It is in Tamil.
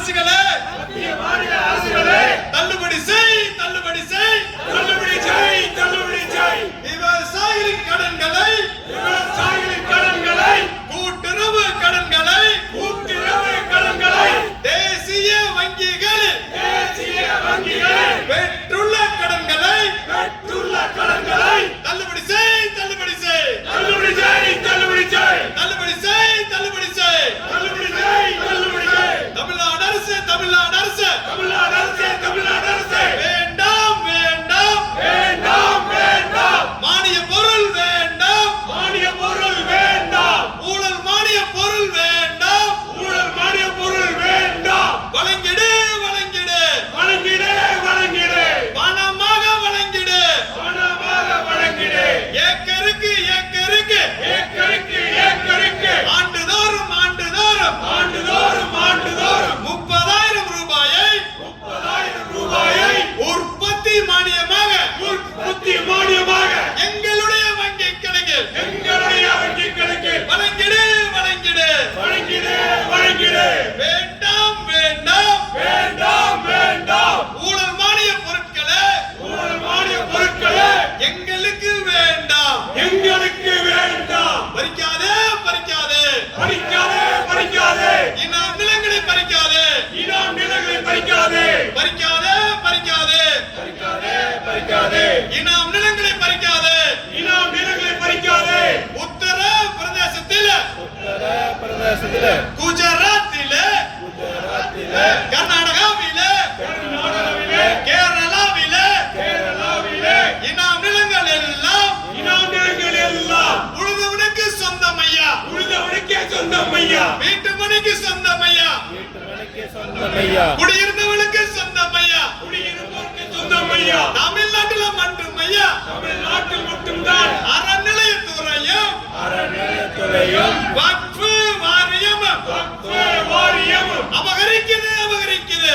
அரசுகளே தள்ளுபடி செய் தள்ளுபடி செய் தள்ளுபடி செய் தள்ளுபடி செய் விவசாயிகளின் கடன்களை கூட்டுறவு கடன்களை தேசிய வங்கிகளில் பெற்றுள்ள கடன்களை தள்ளுபடி செய் தள்ளுபடி செய் தள்ளுபடி செய் தள்ளுபடி செய் தள்ளுபடி செய் தள்ளுபடி செய் தள்ளுபடி செய் தள்ளுபடி செய் தமிழ்நாடு அரசு தமிழ்நாடு அரசு தமிழ்நாடு அரசு தமிழ்நாடு அரசு வேண்டாம் வேண்டாம் வேண்டாம் வேண்டாம் மானிய பொருள் வேண்டாம் மானிய பொருள் வேண்டாம் ஊழல் மானிய பொருள் வேண்டாம் ஊழல் மானிய பொருள் வேண்டாம் வழங்கிடு வழங்கிடு வழங்கிடு வழங்கிடு பணமாக வழங்கிடு பணமாக வழங்கிடு ஏக்கருக்கு ஏக்கருக்கு ஏக்கருக்கு ஏக்கருக்கு ஆண்டுதோறும் ஆண்டுதோறும் ஆண்டுதோறும் ஆண்டுதோறும் 30,000 ரூபாயை உற்பத்தி மானியமாக எங்களுடைய வங்கி கணக்கில் வழங்கிடு வழங்கிடு வழங்கிடு வழங்கிடு வேண்டாம் வேண்டாம் வேண்டாம் வேண்டாம் ஊழல் மானிய பொருட்களே எங்களுக்கு வேண்டாம் எங்களுக்கு வேண்டாம் பறிக்காதே பறிக்காதே பறிக்காதே பறிக்காதே இனாம் நிலங்களை பறிக்காதே இனாம் நிலங்களை பறிக்காதே பறிக்காதே பறிக்காதே பறிக்காதே பறிக்காதே இனாம் நிலங்களை பறிக்காதே இனாம் நிலங்களை பறிக்காதே உத்தர பிரதேசத்திலே குஜராத்திலே கர்நாடகாவிலே கேரளாவிலே இனாம் நிலங்கள் எல்லாம் உழுதவனுக்கு சொந்தம் ஐயா உழுதவனுக்கே சொந்தம் ஐயா வீட்டு மனைக்கு சொந்தம் ஐயா குடியிருந்தவனுக்கு சொந்தம் ஐயா குடியிருந்தவனுக்கு சொந்தம் ஐயா தமிழ்நாட்டில் மட்டும் ஐயா தமிழ்நாட்டில் மட்டும்தான் அறநிலையத்துறையும் வக்ஃப் வாரியம் அபகரிக்குது